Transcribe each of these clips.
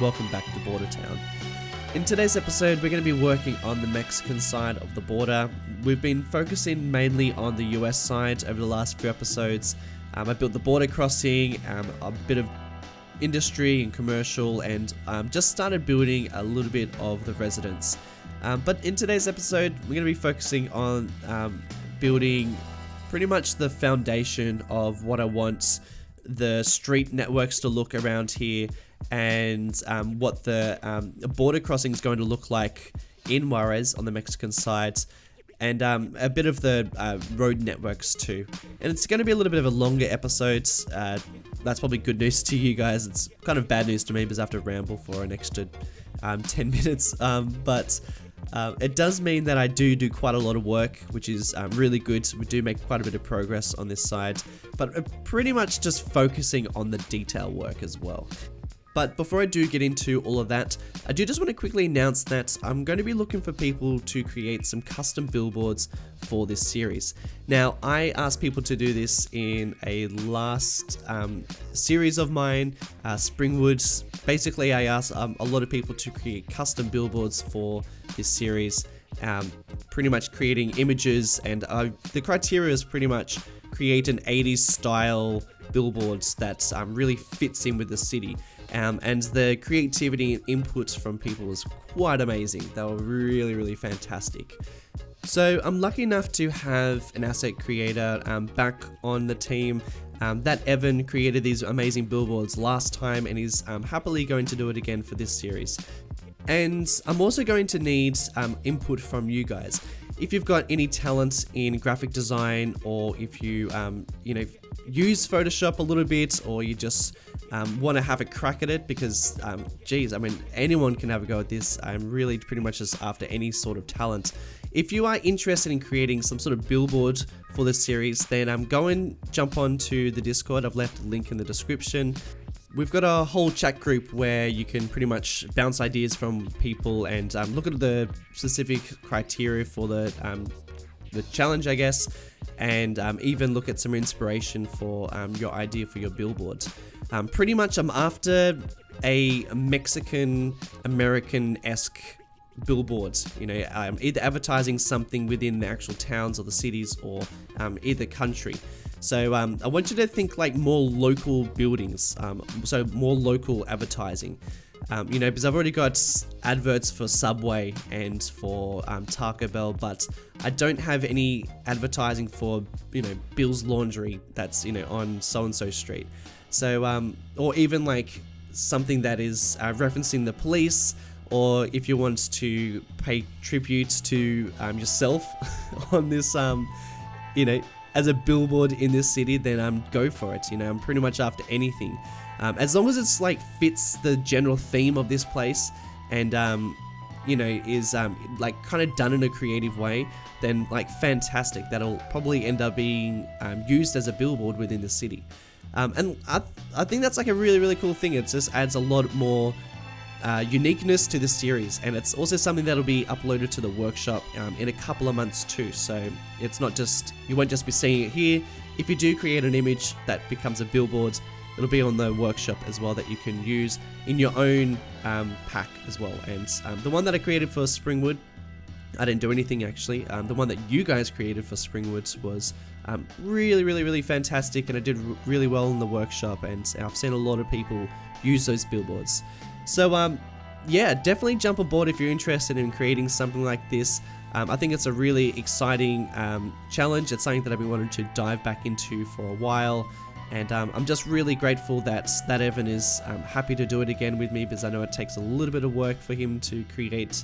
welcome back to Bordertown. In today's episode, we're going to be working on the Mexican side of the border. We've been focusing mainly on the US side over the last few episodes. I built the border crossing, a bit of industry and commercial, and just started building a little bit of the residence. But in today's episode, we're going to be focusing on building pretty much the foundation of what I want the street networks to look around here, and what the border crossing is going to look like in Juarez on the Mexican side, and a bit of the road networks too. And it's going to be a little bit of a longer episode. That's probably good news to you guys. It's kind of bad news to me because I have to ramble for an extra 10 minutes. But it does mean that I do quite a lot of work, which is really good. We do make quite a bit of progress on this side, but pretty much just focusing on the detail work as well. But before I do get into all of that, I do just want to quickly announce that I'm going to be looking for people to create some custom billboards for this series. Now, I asked people to do this in a last series of mine, Springwood. Basically, I asked a lot of people to create custom billboards for this series, pretty much creating images, and the criteria is pretty much create an 80s style billboards that really fits in with the city. And the creativity and inputs from people was quite amazing. They were really, really fantastic. So I'm lucky enough to have an asset creator back on the team. That Evan created these amazing billboards last time, and he's happily going to do it again for this series. And I'm also going to need input from you guys. If you've got any talent in graphic design, or if you use Photoshop a little bit, or you just want to have a crack at it, because anyone can have a go at this. I'm really pretty much just after any sort of talent. If you are interested in creating some sort of billboard for this series, then go and jump onto the Discord. I've left a link in the description. We've got a whole chat group where you can pretty much bounce ideas from people and look at the specific criteria for the challenge, I guess, and even look at some inspiration for your idea for your billboard. Pretty much I'm after a Mexican-American-esque billboard, either advertising something within the actual towns or the cities, or either country. So I want you to think like more local buildings, so more local advertising. Because I've already got adverts for Subway and for Taco Bell, but I don't have any advertising for, Bill's Laundry that's, on so-and-so street. So, or even like something that is referencing the police, or if you want to pay tribute to yourself on this, as a billboard in this city, then go for it. I'm pretty much after anything. As long as it's like fits the general theme of this place, and is like kind of done in a creative way, then like fantastic. That'll probably end up being used as a billboard within the city. And I think that's like a really, really cool thing. It just adds a lot more uniqueness to the series, and it's also something that'll be uploaded to the workshop in a couple of months too. So it's not just, you won't just be seeing it here. If you do create an image that becomes a billboard, it'll be on the workshop as well, that you can use in your own pack as well. And the one that I created for Springwood, I didn't do anything actually. The one that you guys created for Springwood was really, really, really fantastic, and I did really well in the workshop, and I've seen a lot of people use those billboards. So yeah, definitely jump on board if you're interested in creating something like this. I think it's a really exciting challenge. It's something that I've been wanting to dive back into for a while, and I'm just really grateful that Evan is happy to do it again with me, because I know it takes a little bit of work for him to create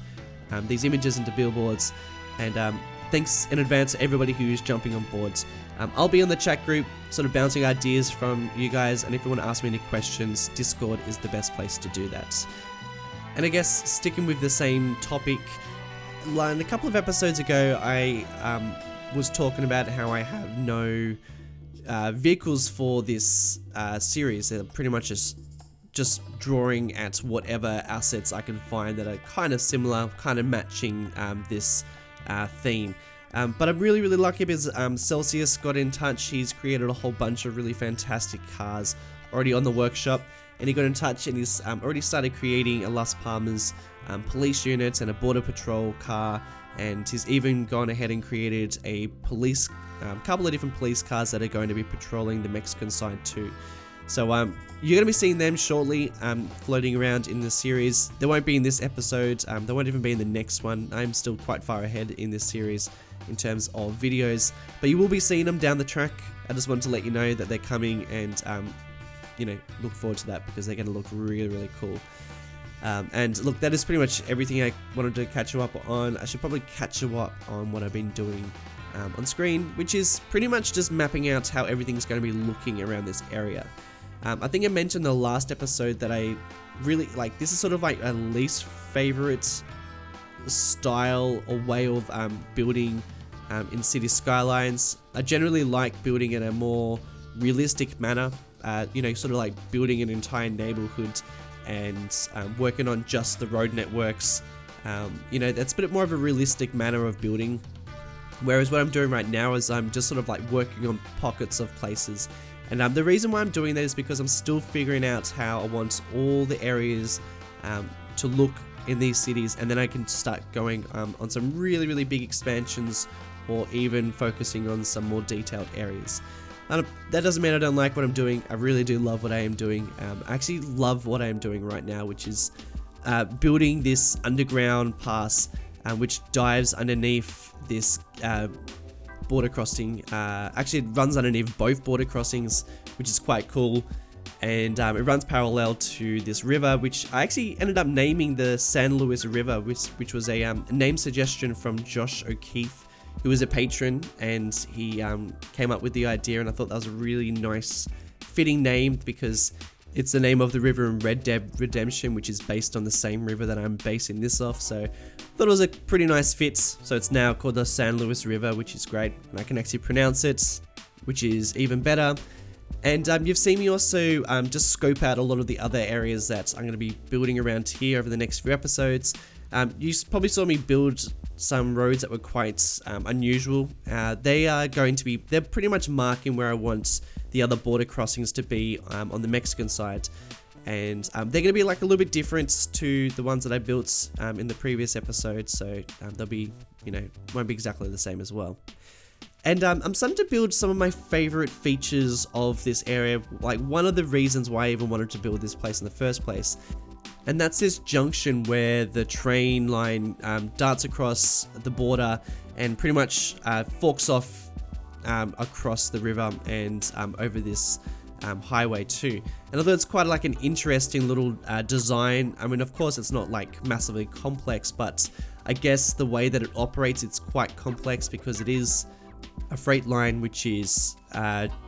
these images into billboards. And thanks in advance to everybody who's jumping on board. I'll be on the chat group, sort of bouncing ideas from you guys, and if you want to ask me any questions, Discord is the best place to do that. And I guess sticking with the same topic, a couple of episodes ago, I was talking about how I have no vehicles for this series. They're pretty much just drawing at whatever assets I can find that are kind of similar, kind of matching this theme. But I'm really, really lucky because Celsius got in touch. He's created a whole bunch of really fantastic cars already on the workshop. and he got in touch and he's already started creating a Las Palmas police unit and a border patrol car, and he's even gone ahead and created a police, couple of different police cars that are going to be patrolling the Mexican side too. So you're going to be seeing them shortly floating around in the series. They won't be in this episode, they won't even be in the next one. I'm still quite far ahead in this series in terms of videos, but you will be seeing them down the track. I just wanted to let you know that they're coming, and you know, look forward to that because they're going to look really, really cool. And look, that is pretty much everything I wanted to catch you up on. I should probably catch you up on what I've been doing on screen, which is pretty much just mapping out how everything's going to be looking around this area. I think I mentioned in the last episode that I really like, this is sort of like a least favorite style or way of building in city skylines. I generally like building in a more realistic manner, you know, sort of like building an entire neighborhood and working on just the road networks. You know, that's a bit more of a realistic manner of building. Whereas what I'm doing right now is I'm just sort of like working on pockets of places. And the reason why I'm doing that is because I'm still figuring out how I want all the areas to look in these cities, and then I can start going on some really, really big expansions, or even focusing on some more detailed areas. That doesn't mean I don't like what I'm doing. I really do love what I am doing. I actually love what I am doing right now, which is building this underground pass which dives underneath this border crossing. Actually, it runs underneath both border crossings, which is quite cool. And it runs parallel to this river, which I actually ended up naming the San Luis River, which was a name suggestion from Josh O'Keefe, who was a patron, and he came up with the idea, and I thought that was a really nice fitting name because it's the name of the river in Red Dead Redemption, which is based on the same river that I'm basing this off. So I thought it was a pretty nice fit. So it's now called the San Luis River, which is great, and I can actually pronounce it, which is even better. And you've seen me also just scope out a lot of the other areas that I'm going to be building around here over the next few episodes. You probably saw me build some roads that were quite unusual. They're pretty much marking where I want the other border crossings to be on the Mexican side. And they're going to be like a little bit different to the ones that I built in the previous episode. So they'll be, won't be exactly the same as well. And I'm starting to build some of my favorite features of this area, like one of the reasons why I even wanted to build this place in the first place. And that's this junction where the train line darts across the border and pretty much forks off across the river and over this highway too. And although it's quite like an interesting little design, I mean, of course it's not like massively complex, but I guess the way that it operates, it's quite complex because it is a freight line which is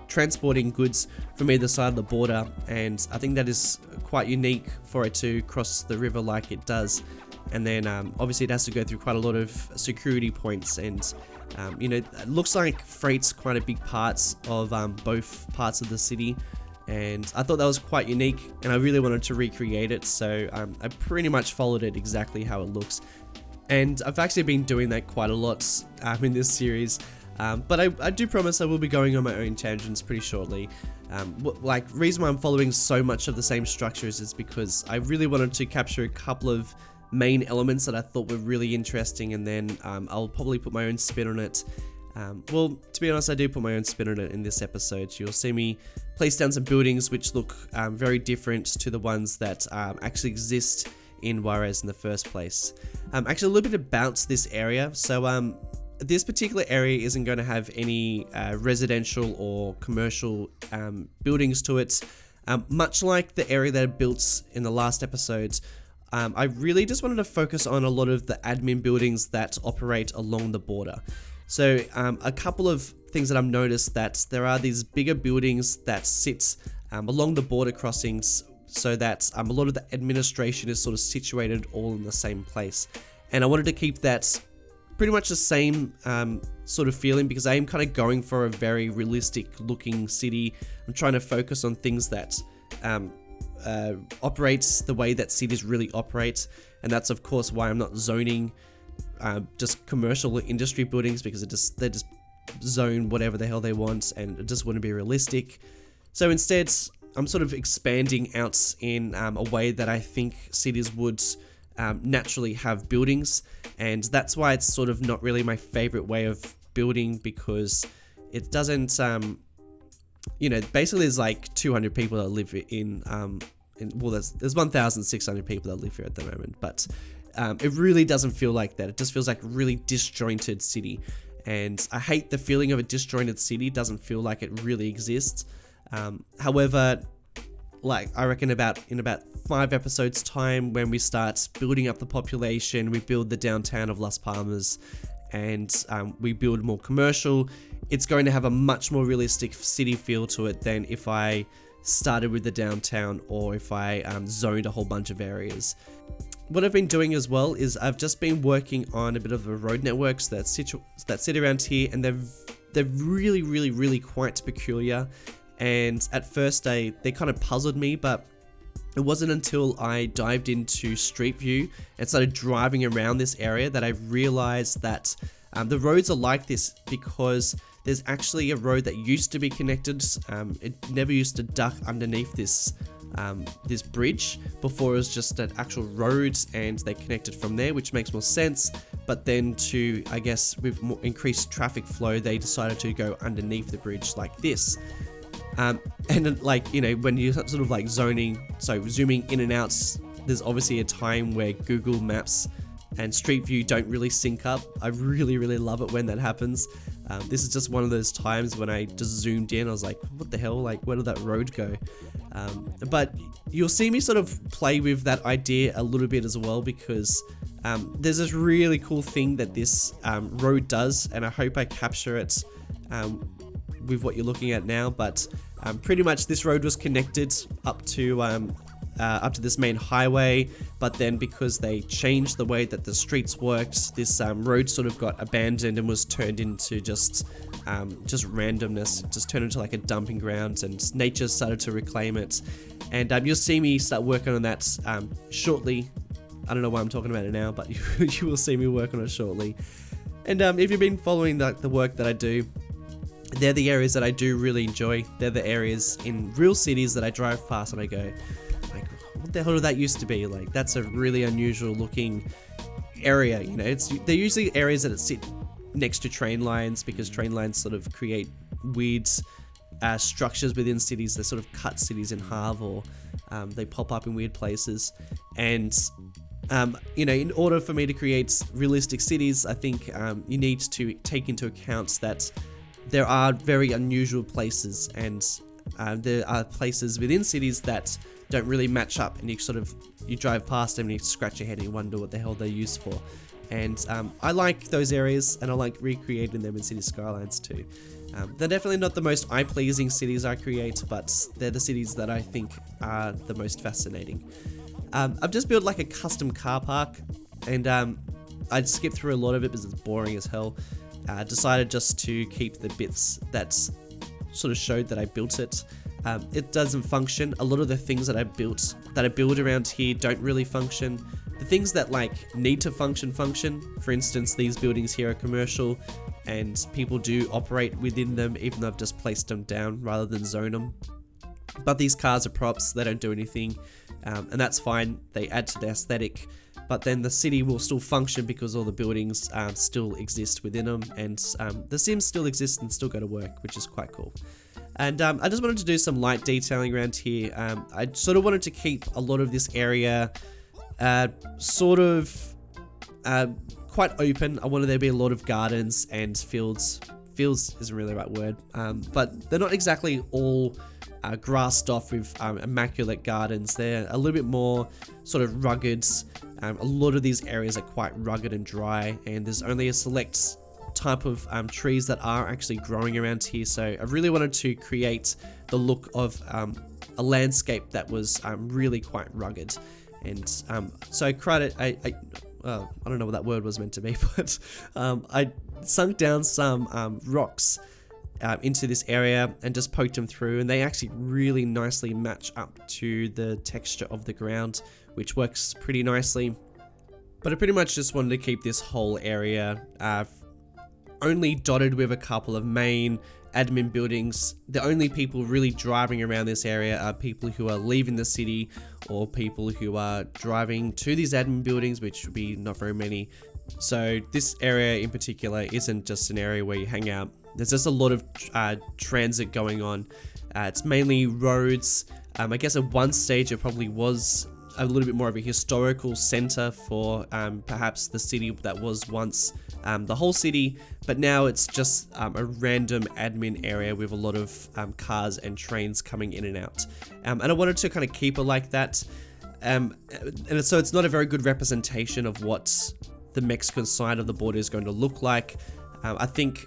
transporting goods from either side of the border, and I think that is quite unique for it to cross the river like it does. And then obviously it has to go through quite a lot of security points, and it looks like freight's quite a big part of both parts of the city, and I thought that was quite unique, and I really wanted to recreate it, so I pretty much followed it exactly how it looks. And I've actually been doing that quite a lot in this series. But I do promise I will be going on my own tangents pretty shortly. Reason why I'm following so much of the same structures is because I really wanted to capture a couple of main elements that I thought were really interesting, and then I'll probably put my own spin on it. Well, to be honest, I do put my own spin on it in this episode. You'll see me place down some buildings which look very different to the ones that actually exist in Juarez in the first place. Actually, a little bit about this area. So this particular area isn't going to have any residential or commercial buildings to it. Much like the area that I built in the last episode, I really just wanted to focus on a lot of the admin buildings that operate along the border. So a couple of things that I've noticed, that there are these bigger buildings that sit along the border crossings, so that a lot of the administration is sort of situated all in the same place. And I wanted to keep that pretty much the same sort of feeling, because I am kind of going for a very realistic looking city. I'm trying to focus on things that operates the way that cities really operate, and that's of course why I'm not zoning just commercial industry buildings, because they just zone whatever the hell they want, and it just wouldn't be realistic. So instead, I'm sort of expanding out in a way that I think cities would naturally have buildings, and that's why it's sort of not really my favorite way of building, because it doesn't, basically there's like 200 people that live well, there's 1,600 people that live here at the moment, but it really doesn't feel like that. It just feels like a really disjointed city, and I hate the feeling of a disjointed city. It doesn't feel like it really exists. However, like I reckon in about 5 episodes time, when we start building up the population, we build the downtown of Las Palmas, and we build more commercial, it's going to have a much more realistic city feel to it than if I started with the downtown, or if I zoned a whole bunch of areas. What I've been doing as well is I've just been working on a bit of the road networks that sit around here, and they're really, really, really quite peculiar. And at first they kind of puzzled me, but it wasn't until I dived into Street View and started driving around this area that I realized that the roads are like this because there's actually a road that used to be connected. It never used to duck underneath this bridge. Before it was just an actual road, and they connected from there, which makes more sense. But then I guess with more increased traffic flow, they decided to go underneath the bridge like this. And like, when you're sort of like zooming in and out, there's obviously a time where Google Maps and Street View don't really sync up. I really, really love it when that happens. This is just one of those times when I just zoomed in. I was like, what the hell? Like, where did that road go? But you'll see me sort of play with that idea a little bit as well, because there's this really cool thing that this road does, and I hope I capture it with what you're looking at now. But pretty much this road was connected up to this main highway, but then because they changed the way that the streets worked, this road sort of got abandoned and was turned into just randomness. It just turned into like a dumping ground, and nature started to reclaim it. And you'll see me start working on that shortly. I don't know why I'm talking about it now, but you will see me work on it shortly. And if you've been following the work that I do, they're the areas that I do really enjoy. They're the areas in real cities that I drive past and I go, like, what the hell did that used to be? Like, that's a really unusual looking area. They're usually areas that sit next to train lines, because train lines sort of create weird structures within cities. They sort of cut cities in half, or they pop up in weird places. And in order for me to create realistic cities, I think you need to take into account that there are very unusual places, and there are places within cities that don't really match up, and you drive past them and you scratch your head and you wonder what the hell they're used for. And I like those areas, and I like recreating them in City Skylines too. They're definitely not the most eye-pleasing cities I create, but they're the cities that I think are the most fascinating. I've just built like a custom car park, and I'd skip through a lot of it because it's boring as hell. Decided just to keep the bits that sort of showed that I built it. It doesn't function. A lot of the things that I build around here don't really function. The things that like need to function. For instance, these buildings here are commercial, and people do operate within them, even though I've just placed them down rather than zone them. But these cars are props. They don't do anything, and that's fine. They add to the aesthetic. But then the city will still function because all the buildings still exist within them, and the Sims still exist and still go to work, which is quite cool. And I just wanted to do some light detailing around here. I sort of wanted to keep a lot of this area quite open. I wanted there to be a lot of gardens and fields. Fields isn't really the right word, but they're not exactly all grassed off with immaculate gardens. They're a little bit more sort of rugged. A lot of these areas are quite rugged and dry, and there's only a select type of trees that are actually growing around here. So I really wanted to create the look of a landscape that was really quite rugged. And so I don't know what that word was meant to be, but I sunk down some rocks into this area and just poked them through, and they actually really nicely match up to the texture of the ground, which works pretty nicely. But I pretty much just wanted to keep this whole area only dotted with a couple of main admin buildings. The only people really driving around this area are people who are leaving the city or people who are driving to these admin buildings, which would be not very many. So this area in particular isn't just an area where you hang out. There's just a lot of transit going on. It's mainly roads. I guess at one stage it probably was a little bit more of a historical center for perhaps the city that was once the whole city, but now it's just a random admin area with a lot of cars and trains coming in and out. And I wanted to kind of keep it like that. And so it's not a very good representation of what the Mexican side of the border is going to look like. I think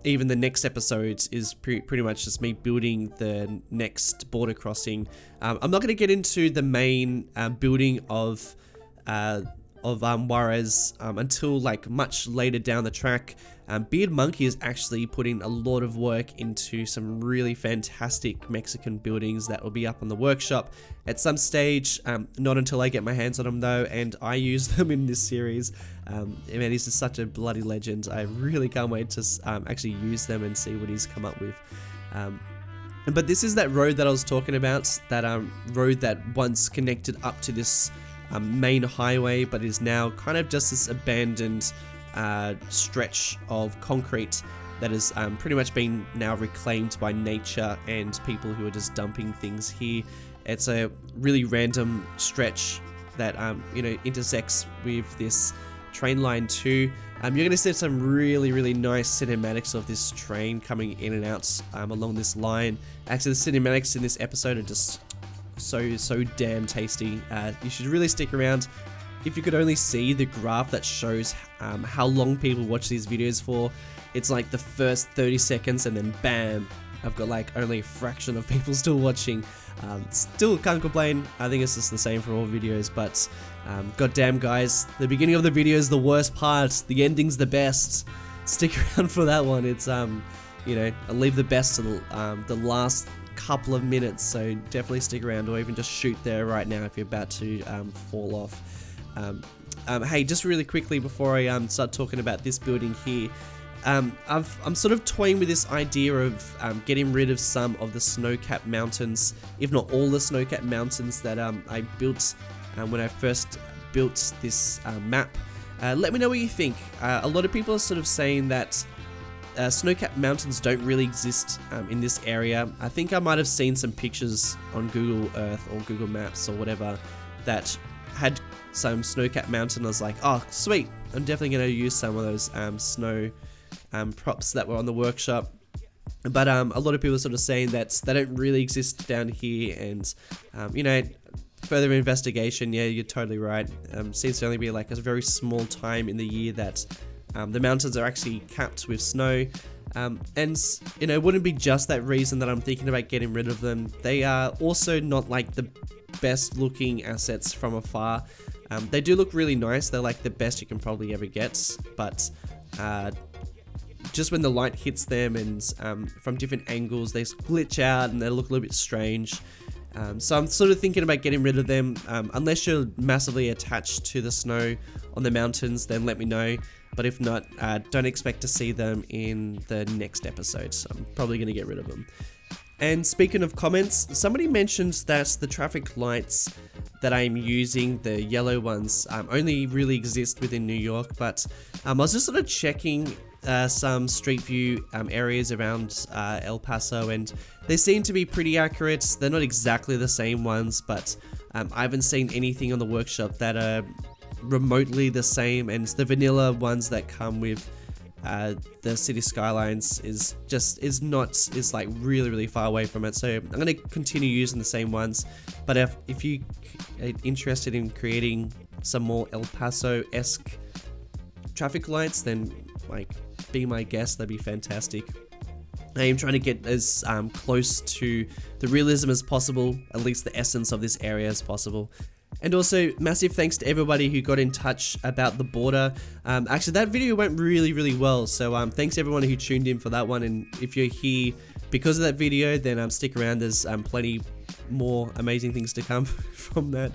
even the next episode is pretty much just me building the next border crossing. I'm not going to get into the main building of Juarez until like much later down the track. Beard Monkey is actually putting a lot of work into some really fantastic Mexican buildings that will be up on the workshop at some stage. Not until I get my hands on them though, and I use them in this series. Man, he's just such a bloody legend. I really can't wait to actually use them and see what he's come up with. But this is that road that I was talking about, that road that once connected up to this main highway, but is now kind of just this abandoned stretch of concrete that has pretty much been now reclaimed by nature and people who are just dumping things here. It's a really random stretch that intersects with this train line too. You're going to see some really nice cinematics of this train coming in and out along this line. Actually, the cinematics in this episode are just so damn tasty. You should really stick around. If you could only see the graph that shows how long people watch these videos for, it's like the first 30 seconds and then bam, I've got like only a fraction of people still watching. Still can't complain. I think it's just the same for all videos, but goddamn guys, the beginning of the video is the worst part, the ending's the best. Stick around for that one. It's I'll leave the best to the last couple of minutes, so definitely stick around, or even just shoot there right now if you're about to fall off. Hey, just really quickly before I start talking about this building here, I'm sort of toying with this idea of getting rid of some of the snow-capped mountains, if not all the snow-capped mountains that I built when I first built this map. Let me know what you think. A lot of people are sort of saying that snow-capped mountains don't really exist in this area. I think I might have seen some pictures on Google Earth or Google Maps or whatever that had some snow-capped mountain. I was like, oh sweet, I'm definitely going to use some of those snow props that were on the workshop. But a lot of people are sort of saying that they don't really exist down here, and further investigation, yeah, you're totally right. Seems to only be like a very small time in the year that the mountains are actually capped with snow. And it wouldn't be just that reason that I'm thinking about getting rid of them. They are also not like the best looking assets from afar. They do look really nice. They're like the best you can probably ever get, but just when the light hits them and from different angles, they glitch out and they look a little bit strange. So I'm sort of thinking about getting rid of them. Unless you're massively attached to the snow on the mountains, then let me know. But if not, don't expect to see them in the next episode. So I'm probably going to get rid of them. And speaking of comments, somebody mentioned that the traffic lights that I'm using, the yellow ones, only really exist within New York. But I was just sort of checking some street view areas around El Paso, and they seem to be pretty accurate. They're not exactly the same ones, but I haven't seen anything on the workshop that are remotely the same, and the vanilla ones that come with the city skylines is like really far away from it. So I'm going to continue using the same ones, but if you are interested in creating some more El Paso-esque traffic lights, then like be my guest, that'd be fantastic. I am trying to get as close to the realism as possible, at least the essence of this area as possible. And also, massive thanks to everybody who got in touch about the border. Actually, that video went really well, so thanks everyone who tuned in for that one. And if you're here because of that video, then stick around. There's plenty more amazing things to come from that.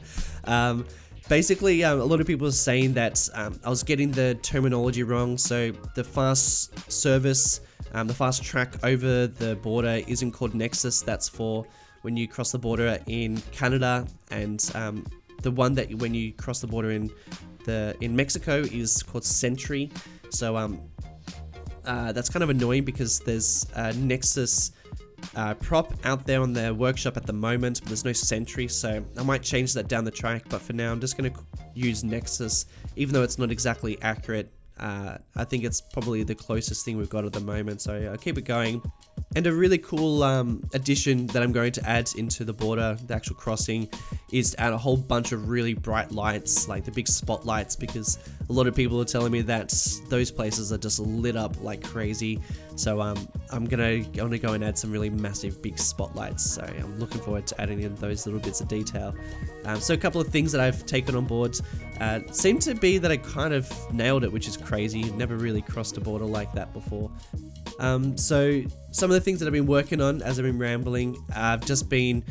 Basically, a lot of people are saying that I was getting the terminology wrong. So the fast service The fast track over the border isn't called Nexus. That's for when you cross the border in Canada, and the one that when you cross the border in Mexico is called Sentry. So that's kind of annoying because there's a Nexus prop out there on their workshop at the moment, but there's no Sentry, so I might change that down the track. But for now, I'm just going to use Nexus, even though it's not exactly accurate. I think it's probably the closest thing we've got at the moment, so I'll keep it going. And a really cool addition that I'm going to add into the border, the actual crossing, is to add a whole bunch of really bright lights, like the big spotlights, because a lot of people are telling me that those places are just lit up like crazy. So I'm gonna go and add some really massive big spotlights. So I'm looking forward to adding in those little bits of detail. So a couple of things that I've taken on board seem to be that I kind of nailed it, which is crazy. Never really crossed a border like that before. So some of the things that I've been working on as I've been rambling, I've just been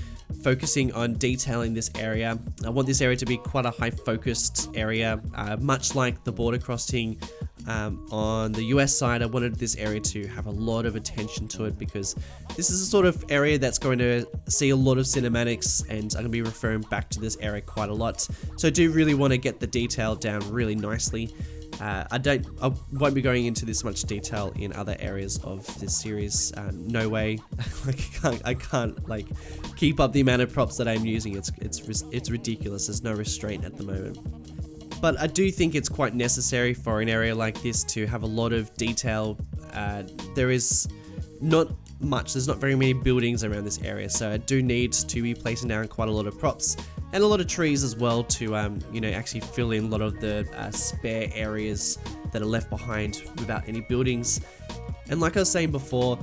focusing on detailing this area. I want this area to be quite a high focused area, much like the border crossing on the US side. I wanted this area to have a lot of attention to it because this is a sort of area that's going to see a lot of cinematics, and I'm going to be referring back to this area quite a lot. So I do really want to get the detail down really nicely. I won't be going into this much detail in other areas of this series. No way. I can't like keep up the amount of props that I'm using. It's ridiculous. There's no restraint at the moment. But I do think it's quite necessary for an area like this to have a lot of detail. There is not much. There's not very many buildings around this area, so I do need to be placing down quite a lot of props. And a lot of trees as well to, actually fill in a lot of the spare areas that are left behind without any buildings. And like I was saying before,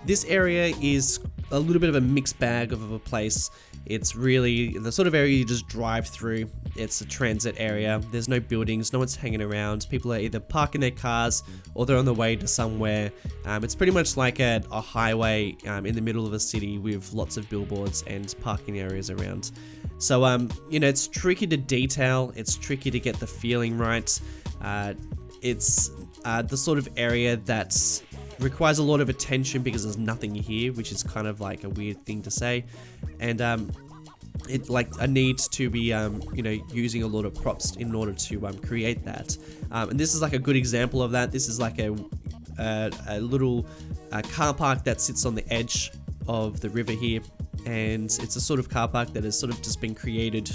this area is a little bit of a mixed bag of a place. It's really the sort of area you just drive through. It's a transit area. There's no buildings, no one's hanging around. People are either parking their cars or they're on the way to somewhere. It's pretty much like a highway in the middle of a city with lots of billboards and parking areas around. So, it's tricky to detail. It's tricky to get the feeling right. It's the sort of area that requires a lot of attention because there's nothing here, which is kind of like a weird thing to say. And I need to be using a lot of props in order to create that. And this is like a good example of that. This is like a little car park that sits on the edge of the river here, and it's a sort of car park that has sort of just been created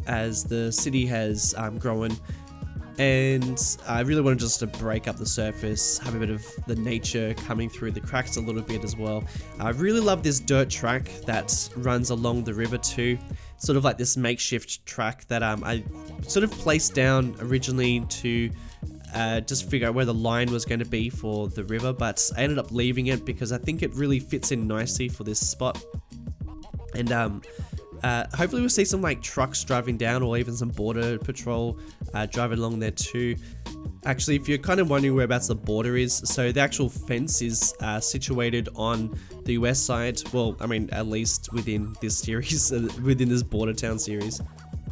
as the city has grown. And I really wanted just to break up the surface, have a bit of the nature coming through the cracks a little bit as well. I really love this dirt track that runs along the river too. Sort of like this makeshift track that I sort of placed down originally to just figure out where the line was going to be for the river, but I ended up leaving it because I think it really fits in nicely for this spot. And hopefully we'll see some like trucks driving down, or even some border patrol driving along there too. Actually, if you're kind of wondering whereabouts the border is, so the actual fence is situated on the US side. Well, I mean, at least within this series, within this Bordertown series.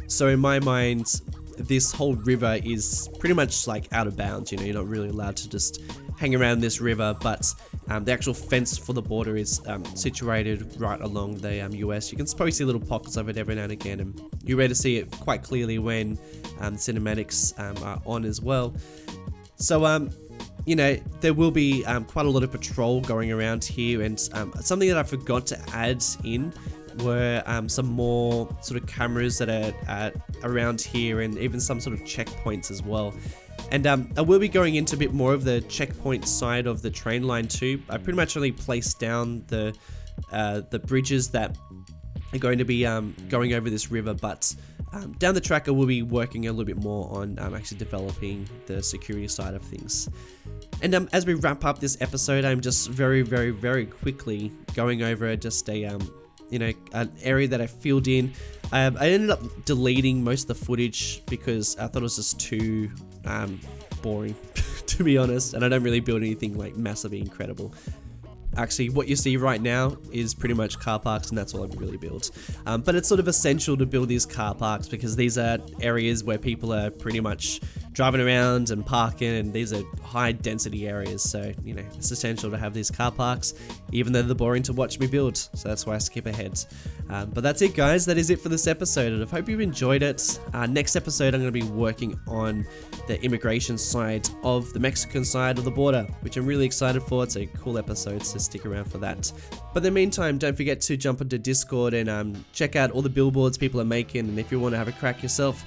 So in my mind, this whole river is pretty much like out of bounds. You're not really allowed to just hang around this river, but the actual fence for the border is situated right along the US. You can probably see little pockets of it every now and again, and you're able to see it quite clearly when cinematics are on as well. So there will be quite a lot of patrol going around here, and something that I forgot to add in were some more sort of cameras that are around here, and even some sort of checkpoints as well. And I will be going into a bit more of the checkpoint side of the train line too. I pretty much only placed down the bridges that are going to be going over this river, but down the track I will be working a little bit more on actually developing the security side of things. And as we wrap up this episode, I'm just very, very, very quickly going over just an area that I filled in. I ended up deleting most of the footage because I thought it was just too boring, to be honest, and I don't really build anything like massively incredible. Actually, what you see right now is pretty much car parks, and that's all I've really built. But it's sort of essential to build these car parks because these are areas where people are pretty much driving around and parking, and these are high density areas, so you know it's essential to have these car parks, even though they're boring to watch me build, so that's why I skip ahead. But that's it, guys. That is it for this episode, and I hope you've enjoyed it. Next episode, I'm going to be working on the immigration side of the Mexican side of the border, which I'm really excited for. It's a cool episode, so stick around for that. But in the meantime, don't forget to jump onto Discord and check out all the billboards people are making, and if you want to have a crack yourself,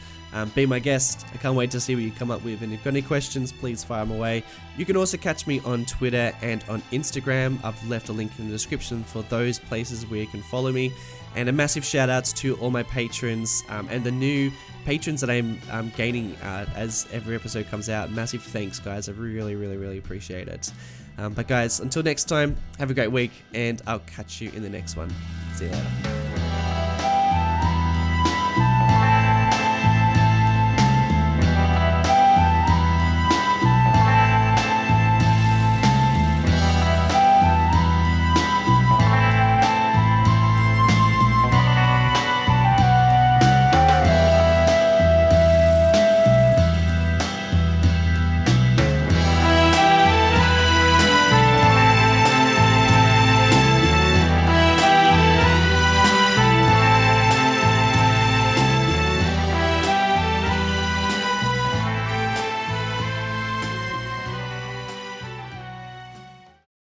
be my guest. I can't wait to see what you come up with, and if you've got any questions, please fire them away. You can also catch me on Twitter and on Instagram. I've left a link in the description for those places where you can follow me. And a massive shout outs to all my patrons and the new patrons that I'm gaining as every episode comes out. Massive thanks, guys. I really appreciate it. But guys, until next time, have a great week, and I'll catch you in the next one. See you later.